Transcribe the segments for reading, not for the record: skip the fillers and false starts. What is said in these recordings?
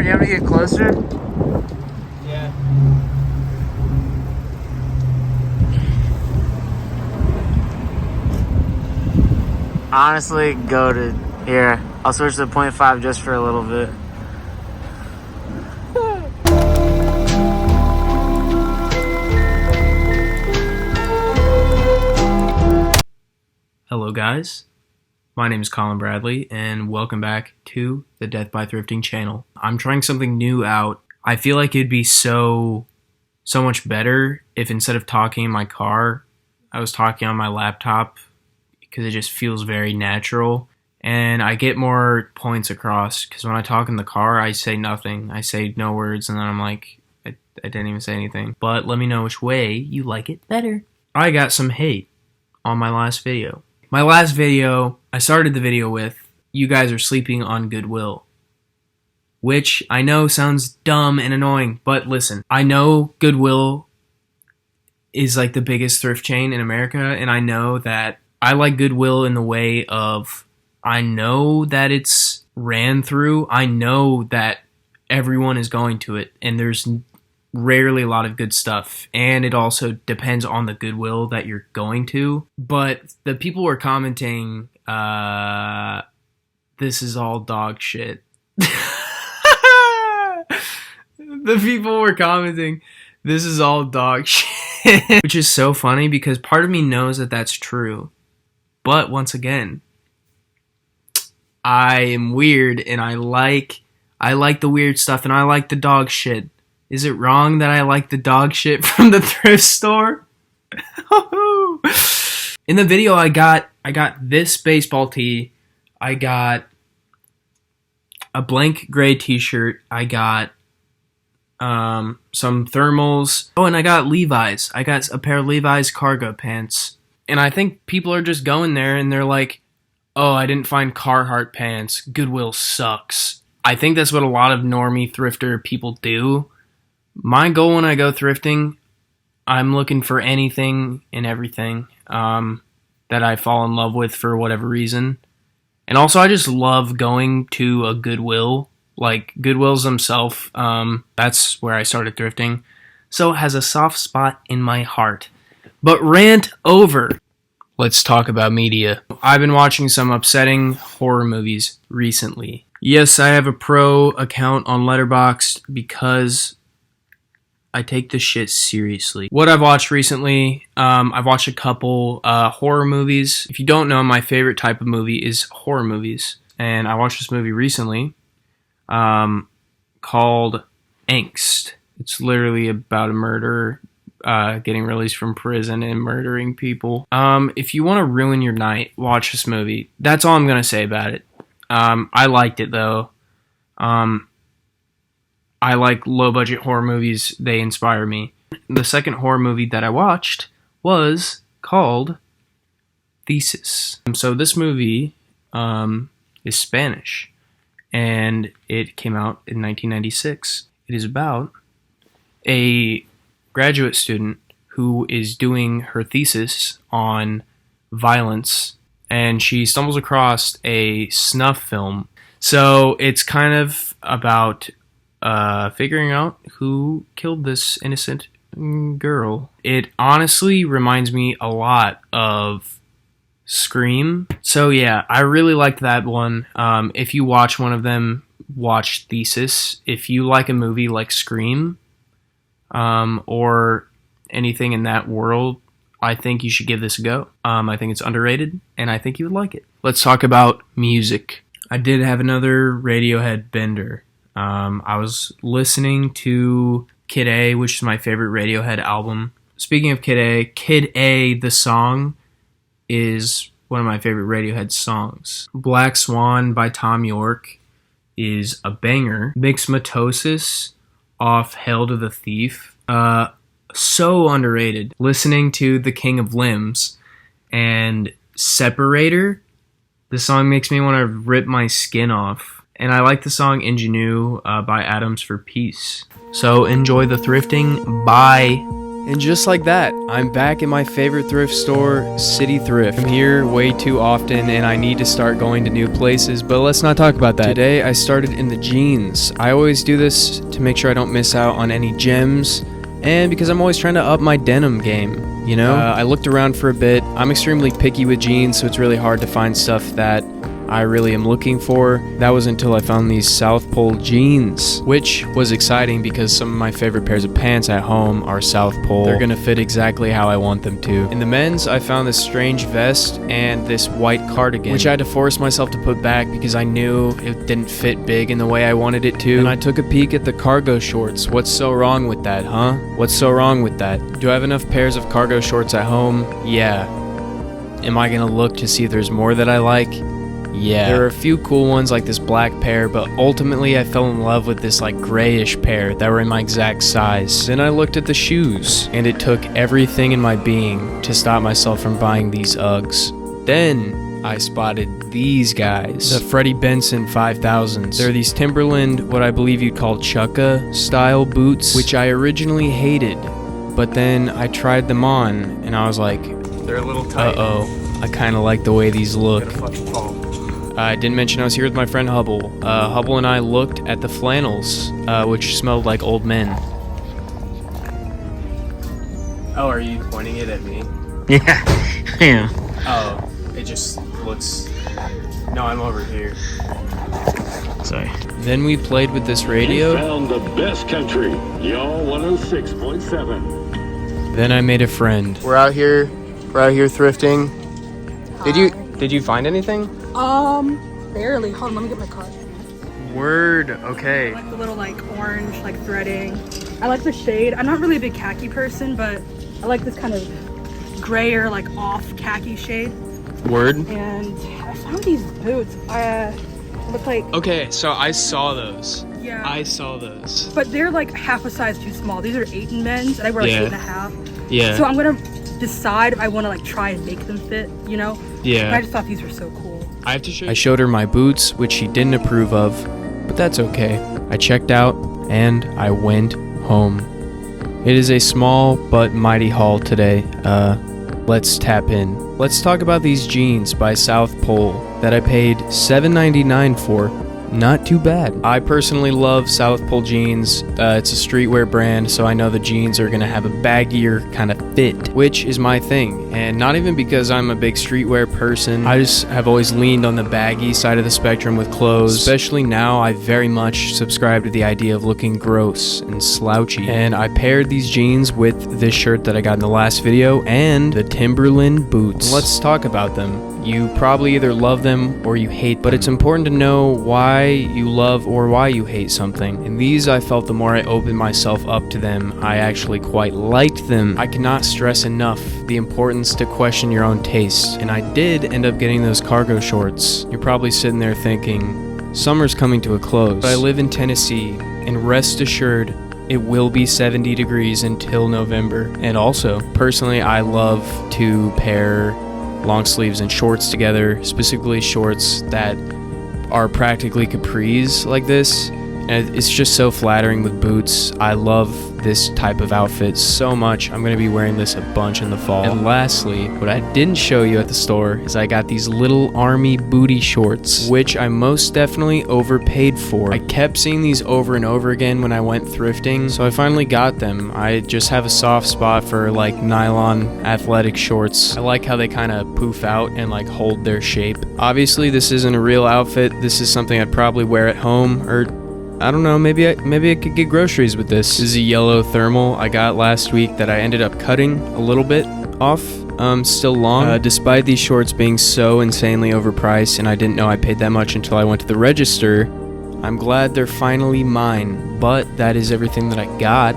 on, you want me to get closer? Yeah. Honestly, go to here. I'll switch to 0.5 just for a little bit. Hello guys, my name is Colin Bradley and welcome back to the Death by Thrifting channel. I'm trying something new out. I feel like it'd be so much better if instead of talking in my car, I was talking on my laptop because it just feels very natural and I get more points across because when I talk in the car, I say nothing. I say no words and then I'm like, I didn't even say anything. But let me know which way you like it better. I got some hate on my last video. My last video, I started the video with, you guys are sleeping on Goodwill. Which I know sounds dumb and annoying, but listen, I know Goodwill is like the biggest thrift chain in America, and I know that I like Goodwill in the way of, I know that it's ran through, I know that everyone is going to it, and there's rarely a lot of good stuff, and it also depends on the Goodwill that you're going to. But the people were commenting, this is all dog shit. The people were commenting, this is all dog shit. Which is so funny because part of me knows that that's true. But once again, I am weird and I like the weird stuff and I like the dog shit. Is it wrong that I like the dog shit from the thrift store? In the video, I got this baseball tee. I got a blank gray t-shirt. I got some thermals. Oh, and I got Levi's. I got a pair of Levi's cargo pants. And I think people are just going there and they're like, oh, I didn't find Carhartt pants. Goodwill sucks. I think that's what a lot of normie thrifter people do. My goal when I go thrifting, I'm looking for anything and everything that I fall in love with for whatever reason. And also, I just love going to a Goodwill. Like, Goodwills themselves, that's where I started thrifting. So it has a soft spot in my heart. But rant over. Let's talk about media. I've been watching some upsetting horror movies recently. Yes, I have a pro account on letterboxd because I take this shit seriously. What I've watched recently, I've watched a couple horror movies. If you don't know, my favorite type of movie is horror movies. And I watched this movie recently called Angst. It's literally about a murderer getting released from prison and murdering people. If you want to ruin your night, watch this movie. That's all I'm going to say about it. I liked it, though. I like low-budget horror movies. They inspire me. The second horror movie that I watched was called Thesis. So this movie is Spanish, and it came out in 1996. It is about a graduate student who is doing her thesis on violence, and she stumbles across a snuff film. So it's kind of about figuring out who killed this innocent girl. It honestly reminds me a lot of Scream. So yeah, I really liked that one. If you watch one of them, watch Thesis. If you like a movie like Scream, or anything in that world, I think you should give this a go. I think it's underrated, and I think you would like it. Let's talk about music. I did have another Radiohead bender. I was listening to Kid A, which is my favorite Radiohead album. Speaking of Kid A, the song is one of my favorite Radiohead songs. Black Swan by Tom York is a banger. Mixmatosis off Hail to the Thief. So underrated. Listening to The King of Limbs and Separator, the song makes me want to rip my skin off. And I like the song Ingenue by Atoms for Peace. So enjoy the thrifting. Bye. And just like that, I'm back in my favorite thrift store, City Thrift. I'm here way too often and I need to start going to new places, but let's not talk about that. Today I started in the jeans. I always do this to make sure I don't miss out on any gems, and because I'm always trying to up my denim game, you know? I looked around for a bit. I'm extremely picky with jeans, so it's really hard to find stuff that I really am looking for. That was until I found these South Pole jeans, which was exciting because some of my favorite pairs of pants at home are South Pole. They're gonna fit exactly how I want them to. In the men's, I found this strange vest and this white cardigan, which I had to force myself to put back because I knew it didn't fit big in the way I wanted it to. And I took a peek at the cargo shorts. What's so wrong with that, huh? What's so wrong with that? Do I have enough pairs of cargo shorts at home? Yeah. Am I gonna look to see if there's more that I like? Yeah. There are a few cool ones like this black pair, but ultimately I fell in love with this like grayish pair that were in my exact size. Then I looked at the shoes, and it took everything in my being to stop myself from buying these Uggs. Then I spotted these guys, the Freddie Benson 5000s. They're these Timberland, what I believe you'd call chukka style boots, which I originally hated, but then I tried them on and I was like, they're a little tight. Uh-oh, I kind of like the way these look. I didn't mention I was here with my friend Hubble. Hubble and I looked at the flannels, which smelled like old men. Oh, are you pointing it at me? Yeah. Yeah. Oh, it just looks... No, I'm over here. Sorry. Then we played with this radio. You found the best country, y'all 106.7. Then I made a friend. We're out here thrifting. Did you find anything? Barely. Hold on, let me get my card. Word, okay. I like the little like orange, like threading. I like the shade. I'm not really a big khaki person, but I like this kind of grayer, like off khaki shade. Word. And I found these boots. Look like... Okay, so I saw those. Yeah. I saw those. But they're like half a size too small. These are 8 in men's, and I wear like 8.5. Yeah. So I'm gonna decide if I want to like try and make them fit, you know? Yeah. But I just thought these were so cool. I have to show you. I showed her my boots, which she didn't approve of, but that's okay. I checked out and I went home. It is a small but mighty haul today. Let's tap in. Let's talk about these jeans by South Pole that I paid $7.99 for. Not too bad. I personally love South Pole jeans. It's a streetwear brand, so I know the jeans are gonna have a baggier kind of fit, which is my thing. And not even because I'm a big streetwear person. I just have always leaned on the baggy side of the spectrum with clothes. Especially now, I very much subscribe to the idea of looking gross and slouchy. And I paired these jeans with this shirt that I got in the last video and the Timberland boots. Let's talk about them. You probably either love them or you hate them, but it's important to know why you love or why you hate something. And these, I felt the more I opened myself up to them, I actually quite liked them. I cannot stress enough the importance to question your own taste. And I did end up getting those cargo shorts. You're probably sitting there thinking, summer's coming to a close. But I live in Tennessee, and rest assured, it will be 70 degrees until November. And also, personally, I love to pair long sleeves and shorts together, specifically shorts that are practically capris like this, and it's just so flattering with boots. I love this type of outfit so much. I'm going to be wearing this a bunch in the fall. And lastly, what I didn't show you at the store is I got these little army booty shorts, which I most definitely overpaid for. I kept seeing these over and over again when I went thrifting, so I finally got them. I just have a soft spot for like nylon athletic shorts. I like how they kind of poof out and like hold their shape. Obviously, this isn't a real outfit. This is something I'd probably wear at home, or I don't know, maybe I could get groceries with this. This is a yellow thermal I got last week that I ended up cutting a little bit off. Still long. Despite these shorts being so insanely overpriced, and I didn't know I paid that much until I went to the register, I'm glad they're finally mine. But that is everything that I got.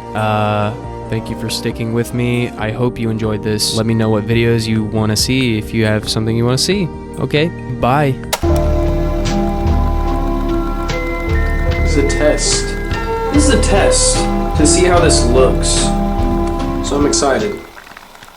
Thank you for sticking with me. I hope you enjoyed this. Let me know what videos you want to see if you have something you want to see. Okay, bye. This is a test. This is a test to see how this looks. So I'm excited.